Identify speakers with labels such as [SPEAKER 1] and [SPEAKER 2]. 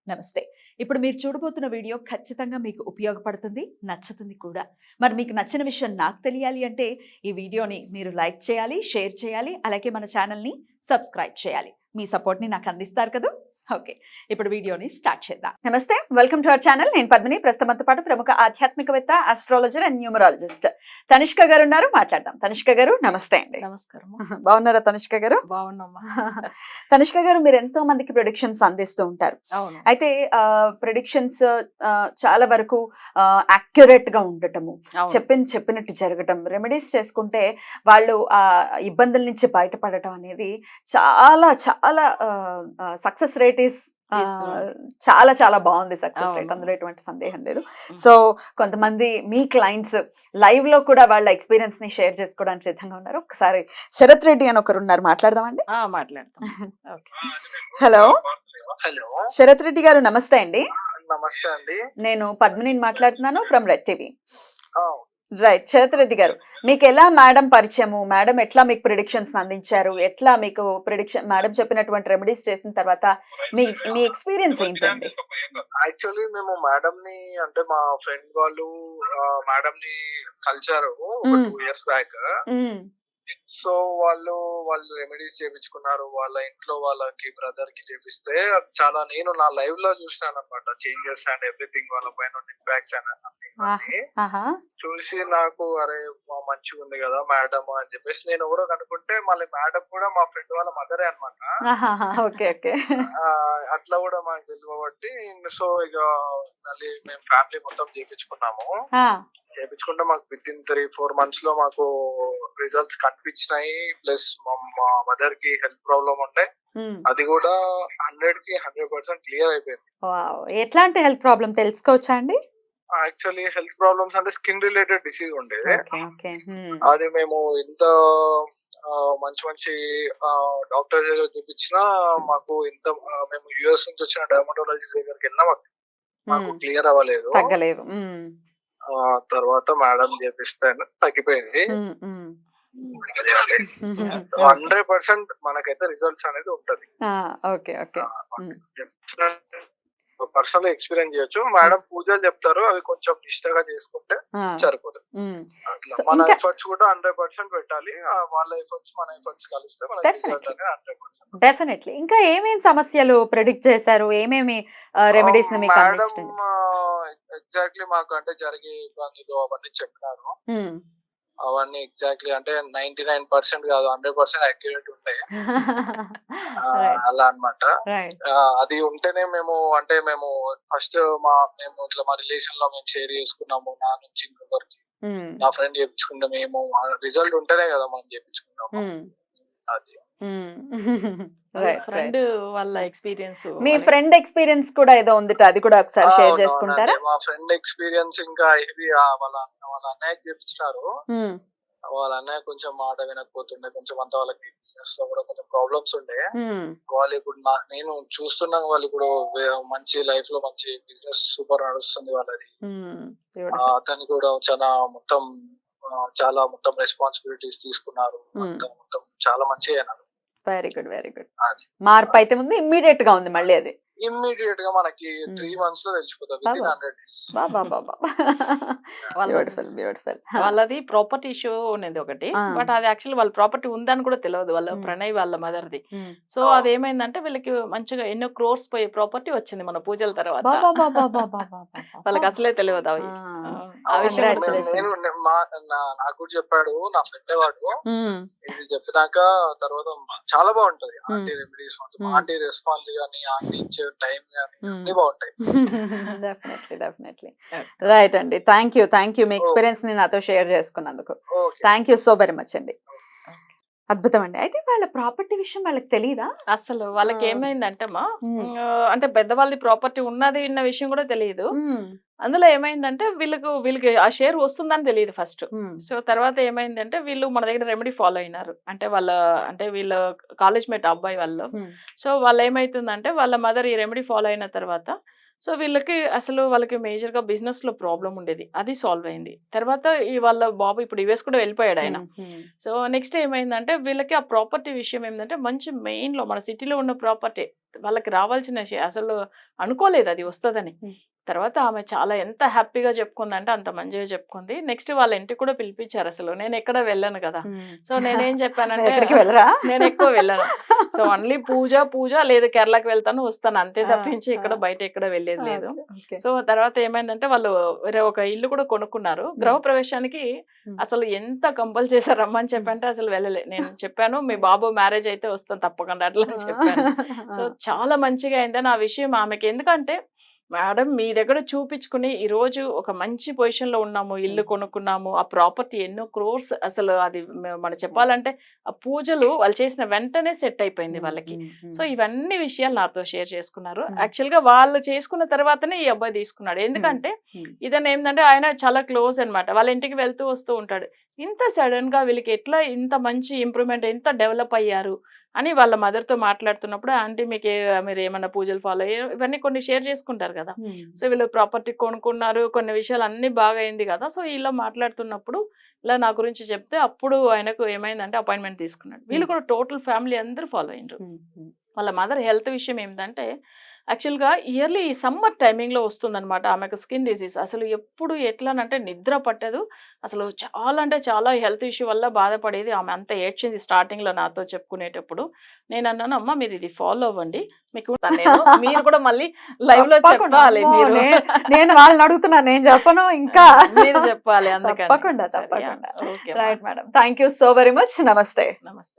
[SPEAKER 1] నమస్తే. ఇప్పుడు మీరు చూడబోతున్న వీడియో ఖచ్చితంగా మీకు ఉపయోగపడుతుంది, నచ్చుతుంది కూడా. మరి మీకు నచ్చిన విషయం నాకు తెలియాలి అంటే ఈ వీడియోని మీరు లైక్ చేయాలి, షేర్ చేయాలి, అలాగే మన ఛానల్‌ని సబ్స్క్రైబ్ చేయాలి. మీ సపోర్ట్‌ని నాకు అందిస్తారు కదా! ఓకే. ఇప్పుడు వీడియోని స్టార్ట్ చేద్దాం. నమస్తే. Welcome to our channel. నేను పద్మిని. ప్రస్తుతం మనతో పాటు ప్రముఖ ఆధ్యాత్మికవేత్త, ఆస్ట్రాలజర్ అండ్ న్యూమరాలజిస్ట్ తనిష్క గారు ఉన్నారు. మాట్లాడదాం. తనిష్క గారు నమస్తే అండి.
[SPEAKER 2] నమస్కారం.
[SPEAKER 1] బాగున్నారా తనిష్క గారు?
[SPEAKER 2] బాగున్నామ్మా.
[SPEAKER 1] తనిష్క గారు మీరు ఎంతో మందికి ప్రిడిక్షన్స్ అందిస్తూ ఉంటారు.
[SPEAKER 2] అవును.
[SPEAKER 1] అయితే ప్రిడిక్షన్స్ చాలా వరకు యాక్యురేట్ గా ఉండటము,
[SPEAKER 2] అవును.
[SPEAKER 1] చెప్పినట్టు జరగటం, రెమెడీస్ చేసుకుంటే వాళ్ళు ఆ ఇబ్బందుల నుంచి బయటపడటం అనేది చాలా చాలా సక్సెస్ రేట్ ఈస్
[SPEAKER 2] ఇస్తున్నారు.
[SPEAKER 1] చాలా చాలా బాగుంది. సక్సెస్ రేట్,
[SPEAKER 2] అవును.
[SPEAKER 1] అందులో ఎటువంటి సందేహం లేదు. సో కొంతమంది మీ క్లయింట్స్ లైవ్ లో కూడా వాళ్ళ ఎక్స్పీరియన్స్ ని షేర్ చేసుకోవడానికి సిద్ధంగా ఉన్నారు. ఒకసారి శరత్ రెడ్డి అని ఒకరు ఉన్నారు, మాట్లాడదామండి.
[SPEAKER 2] మాట్లాడతాం. Okay.
[SPEAKER 1] Hello
[SPEAKER 3] hello,
[SPEAKER 1] Sharath Reddy గారు, నమస్తే అండి.
[SPEAKER 3] నమస్తే అండి.
[SPEAKER 1] నేను పద్మిని మాట్లాడుతున్నాను ఫ్రమ్ రెడ్ టీవీ.
[SPEAKER 3] ఆ,
[SPEAKER 1] రైట్. శరత్ రెడ్డి గారు, మీకు ఎలా మేడం పరిచయము? మేడం ఎట్లా మీకు ప్రిడిక్షన్స్ అందించారు? ఎట్లా మీకు ప్రిడిక్షన్ మేడం చెప్పినటువంటి రెమెడీస్ చేసిన తర్వాత మీ మీ ఎక్స్పీరియన్స్ ఏంటండి?
[SPEAKER 3] యాక్చువల్లీ మేము మేడం ని, అంటే మా ఫ్రెండ్ వాళ్ళు మేడం ని కలిశారు ఒక
[SPEAKER 1] మ్మ్.
[SPEAKER 3] 2 years బ్యాక్.
[SPEAKER 1] మ్మ్.
[SPEAKER 3] సో వాళ్ళు రెమెడీస్ చేపించుకున్నారు. వాళ్ళ ఇంట్లో వాళ్ళకి బ్రదర్ కి చేపిస్తే అది చాలా, నేను నా లైవ్ లో చూసినాను అనమాట, చేంజెస్ అండ్ ఎవ్రీథింగ్, వాళ్ళ పైన ఇంపాక్ట్స్ అండ్ అన్ని
[SPEAKER 1] ఆహా.
[SPEAKER 3] చూసి నాకు అరే మంచిగా ఉంది కదా మేడం అని చెప్పేసి నేను ఎవరో కనుక్కుంటే, మళ్ళీ మేడం కూడా మా ఫ్రెండ్ వాళ్ళ మదరే అనమాట.
[SPEAKER 1] ఆహాహా. Okay okay.
[SPEAKER 3] అట్లా కూడా మాకు తెలియబట్టి, సో ఇక మళ్ళీ మేము ఫ్యామిలీ మొత్తం చేపించుకున్నాము.
[SPEAKER 1] ఆ.
[SPEAKER 3] చేపించుకుంటే మాకు విత్ ఇన్ 3-4 months లో మాకు రిజల్ట్స్ కనిపించినాయి. ప్లస్ మా మదర్ కి హెల్త్ ప్రాబ్లం ఉండే,
[SPEAKER 1] మ్మ్.
[SPEAKER 3] అది కూడా 100కి 100% క్లియర్ అయిపోయింది.
[SPEAKER 1] వావ్. ఎట్లాంటి హెల్త్ ప్రాబ్లం తెలుసుకోవచ్చా అండి?
[SPEAKER 3] యాక్చువల్లీ హెల్త్ ప్రాబ్లమ్స్ అంటే స్కిన్ రిలేటెడ్ డిసీజ్ ఉండే.
[SPEAKER 1] Okay okay. మ్మ్.
[SPEAKER 3] అది మేము ఎంత మంచి డాక్టర్ దగ్గర చూపించినా మాకు ఇంత, మేము యుఎస్ నుంచి వచ్చిన డర్మటాలజిస్ట్ దగ్గరికి వెళ్ళినా మాకు
[SPEAKER 1] మ్మ్.
[SPEAKER 3] క్లియర్ అవ్వలేదు.
[SPEAKER 1] తగ్గలేదు. మ్మ్.
[SPEAKER 3] తర్వాత మేడం చేపిస్తే తగ్గిపోయింది.
[SPEAKER 1] మ్మ్. మ్మ్.
[SPEAKER 3] అదే అండి.
[SPEAKER 1] మ్మ్.
[SPEAKER 3] 100% మనకైతే రిజల్ట్స్ అనేది ఉంటది.
[SPEAKER 1] ఆ, ఓకే ఓకే. మ్మ్.
[SPEAKER 3] పర్సనల్ ఎక్స్పీరియన్స్ చేయొచ్చు. మేడం పూజలు చెప్తారు, అవి కొంచెం నిష్టగా చేసుకుంటే
[SPEAKER 1] ఆ.
[SPEAKER 3] సరిపోతుంది.
[SPEAKER 1] మ్మ్.
[SPEAKER 3] అట్లా
[SPEAKER 1] సో
[SPEAKER 3] మన
[SPEAKER 1] ఇంకా
[SPEAKER 3] ఎఫర్ట్స్ కూడా 100% పెట్టాలి. వాళ్ళ ఎఫర్ట్స్ మన ఎఫర్ట్స్ కలిస్తే మనకి రిజల్ట్
[SPEAKER 1] డెఫినెట్లీ
[SPEAKER 3] అనేది 100%.
[SPEAKER 1] డెఫినెట్లీ. ఇంకా ఏమేమి సమస్యలు ప్రెడిక్ట్ చేశారు? ఏమేమి రెమెడీస్ ని మీకు
[SPEAKER 3] మేడం
[SPEAKER 1] అందించడం?
[SPEAKER 3] ఎగ్జాక్ట్లీ మాకు అంటే జరిగే ఇబ్బందులు అవన్నీ చెప్పినారు.
[SPEAKER 1] మ్మ్.
[SPEAKER 3] అవన్నీ ఎగ్జాక్ట్లీ అంటే 99% కాదు, 100% అక్యురేట్ ఉంటాయి.
[SPEAKER 1] రైట్
[SPEAKER 3] అలా అన్నమాట.
[SPEAKER 1] రైట్.
[SPEAKER 3] అది ఉంటేనే మేము ఫస్ట్ మేము ఇట్లా మా రిలేషన్ లో మేము షేర్ చేసుకున్నాము. నా నుంచి ఇంకొకరికి, నా ఫ్రెండ్ చేపించుకుంటే మేము రిజల్ట్ ఉంటేనే కదా మనం చేపించుకున్నాము. అది
[SPEAKER 2] ఫ్రెండ్ వాళ్ళ ఎక్స్పీరియన్స్
[SPEAKER 1] మీ ఫ్రెండ్ ఎక్స్పీరియన్స్ కూడా ఏదో ఉందిట, అది కూడా ఒకసారి షేర్ చేసుకుంటారా?
[SPEAKER 3] మా ఫ్రెండ్ ఎక్స్పీరియన్స్ ఇంకా ఇది వాళ్ళ అన్నయ్యకి చేపించినారు.
[SPEAKER 1] మ్మ్.
[SPEAKER 3] వాళ్ళ అన్నయ్య కొంచెం మాట వినకపోతుండే, కొంచెం అంతా వాళ్ళకి బిజినెస్ లో కూడా కొంచెం ప్రాబ్లమ్స్ ఉండే.
[SPEAKER 1] మ్మ్.
[SPEAKER 3] వాళ్ళు ఇప్పుడు నేను చూస్తున్నాను, వాళ్ళు ఇప్పుడు మంచి లైఫ్ లో మంచి బిజినెస్ సూపర్ నడుస్తుంది వాళ్ళది.
[SPEAKER 1] మ్మ్.
[SPEAKER 3] అతను కూడా చాలా మొత్తం రెస్పాన్సిబిలిటీస్ తీసుకున్నారు. మొత్తం చాలా మంచిగా అయినారు.
[SPEAKER 1] Very good very good.
[SPEAKER 3] అది
[SPEAKER 1] మార్పు అయితే ఉంది, ఇమ్మీడియట్ గా ఉంది మళ్ళీ అది.
[SPEAKER 3] ఇమ్మీడియట్ గా మనకి 3 months లో తెలిసిపోతుంది, with in 100 days.
[SPEAKER 1] Beautiful beautiful.
[SPEAKER 2] వాళ్ళది ప్రాపర్టీ ఇష్యూ ఉన్నది ఒకటి, బట్ అది యాక్చువల్ వాళ్ళ ప్రాపర్టీ ఉందని కూడా తెలియదు వాళ్ళ ప్రణయ్ వాళ్ళ మదర్ది. సో అది ఏమైందంటే వీళ్ళకి మంచిగా ఎన్నో క్రోర్స్ పోయే ప్రాపర్టీ వచ్చింది మన పూజల తర్వాత. వాళ్ళకి అసలే తెలియదు అవి. ఆ విషయం
[SPEAKER 3] నాకు కూడా చెప్పాడు నా ఫ్రెండ్ వాడు. ఇది చెప్పినాక తర్వాత చాలా బాగుంటది. ఆంటీ రెమెడీస్, ఆంటీ రెస్పాన్స్ గానీ, ఆంటీ ఇచ్చే టైం గానీ అన్ని బాగుంటాయి.
[SPEAKER 1] Definitely definitely. రైట్ అండి. థ్యాంక్ యూ మీ ఎక్స్పీరియన్స్ ని నాతో షేర్ చేసుకున్నందుకు. Thank you so very much అండి. అద్భుతం అండి. అయితే వాళ్ళ ప్రాపర్టీ విషయం వాళ్ళకి తెలియదా?
[SPEAKER 2] అసలు వాళ్ళకి ఏమైందంటే అంటే పెద్దవాళ్ళది ప్రాపర్టీ ఉన్నది అన్న విషయం కూడా తెలియదు. అందులో ఏమైందంటే వీళ్ళకి ఆ షేర్ వస్తుందని తెలియదు ఫస్ట్. సో తర్వాత ఏమైందంటే వీళ్ళు మన దగ్గర రెమెడీ ఫాలో అయినారు. అంటే వీళ్ళ కాలేజ్ మేట్ అబ్బాయి వాళ్ళు. సో వాళ్ళు ఏమైతుందంటే వాళ్ళ మదర్ ఈ రెమెడీ ఫాలో అయిన తర్వాత సో వాళ్ళకి మేజర్ గా బిజినెస్ లో ప్రాబ్లం ఉండేది, అది సాల్వ్ అయింది. తర్వాత వాళ్ళ బాబు ఇప్పుడు యుఎస్ కూడా వెళ్ళిపోయాడు ఆయన. సో నెక్స్ట్ ఏమైందంటే వీళ్ళకి ఆ ప్రాపర్టీ విషయం ఏంటంటే మంచి మెయిన్ లో మన సిటీలో ఉన్న ప్రాపర్టీ వాళ్ళకి రావాల్సిన అసలు అనుకోలేదు అది వస్తుందని. తర్వాత ఆమె చాలా ఎంత హ్యాపీగా చెప్పుకుందంటే అంత మంచిగా చెప్పుకుంది. నెక్స్ట్ వాళ్ళ ఇంటికి కూడా పిలిపించారు. అసలు నేను ఎక్కడ వెళ్ళను కదా, సో నేనేం చెప్పానంటే
[SPEAKER 1] ఎక్కడికి వెళ్ళరా?
[SPEAKER 2] నేను ఎక్కువ వెళ్ళను. సో ఓన్లీ పూజ లేదు, కేరళకి వెళ్తాను వస్తాను అంతే తప్పించి ఇక్కడ బయట ఎక్కడ వెళ్ళేది లేదు. సో తర్వాత ఏమైందంటే వాళ్ళు వేరే ఒక ఇల్లు కూడా కొనుక్కున్నారు. గృహప్రవేశానికి అసలు ఎంత కంపల్ చేశారు రమ్మని చెప్పంటే అసలు వెళ్ళలే. నేను చెప్పాను మీ బాబు మ్యారేజ్ అయితే వస్తాను తప్పకుండా అట్లా అని చెప్పాను. సో చాలా మంచిగా అయిందని ఆ విషయం ఆమెకి. ఎందుకంటే మేడం మీ దగ్గర చూపించుకుని ఈ రోజు ఒక మంచి పొజిషన్ లో ఉన్నాము, ఇల్లు కొనుక్కున్నాము, ఆ ప్రాపర్టీ ఎన్నో క్రోర్స్, అసలు అది మనం చెప్పాలంటే ఆ పూజలు వాళ్ళు చేసిన వెంటనే సెట్ అయిపోయింది వాళ్ళకి. సో ఇవన్నీ విషయాలు నాతో షేర్ చేసుకున్నారు. యాక్చువల్ గా వాళ్ళు చేసుకున్న తర్వాతనే ఈ అబ్బాయి తీసుకున్నాడు. ఎందుకంటే ఇదని ఏంటంటే ఆయన చాలా క్లోజ్ అన్నమాట, వాళ్ళ ఇంటికి వెళ్తూ వస్తూ ఉంటాడు. ఇంత సడన్ గా వీళ్ళకి ఎట్లా ఇంత మంచి ఇంప్రూవ్మెంట్, ఎంత డెవలప్ అయ్యారు అని వాళ్ళ మదర్ తో మాట్లాడుతున్నప్పుడు, ఆంటీ మీకు మీరు ఏమన్నా పూజలు ఫాలో అయ్యారు ఇవన్నీ కొన్ని షేర్ చేసుకుంటారు కదా. సో వీళ్ళు ప్రాపర్టీ కొనుక్కున్నారు, కొన్ని విషయాలు అన్ని బాగా అయింది కదా. సో ఇలా మాట్లాడుతున్నప్పుడు ఇలా నా గురించి చెప్తే అప్పుడు ఆయనకు ఏమైందంటే అపాయింట్మెంట్ తీసుకున్నాడు. వీళ్ళు కూడా టోటల్ ఫ్యామిలీ అందరూ ఫాలో అయ్యారు. వాళ్ళ మదర్ హెల్త్ విషయం ఏంటంటే యాక్చువల్గా ఇయర్లీ సమ్మర్ టైమింగ్లో వస్తుందన్నమాట ఆమెకు స్కిన్ డిసీజ్. అసలు ఎప్పుడు ఎట్లానంటే నిద్ర పట్టదు, అసలు చాలా అంటే చాలా హెల్త్ ఇష్యూ వల్ల బాధపడేది. ఆమె అంత ఏడ్చింది స్టార్టింగ్లో నాతో చెప్పుకునేటప్పుడు. నేను అన్నాను అమ్మ మీరు ఇది ఫాలో అవ్వండి, మీకు మీరు కూడా మళ్ళీ లైవ్ లో చెప్పాలి. మీరు
[SPEAKER 1] నేను వాళ్ళని అడుగుతున్నాను, నేను చెప్పను ఇంకా
[SPEAKER 2] మీరు చెప్పాలి. అందుకని
[SPEAKER 1] తప్పకుండా. Right madam, thank you so very much. నమస్తే.
[SPEAKER 2] నమస్తే.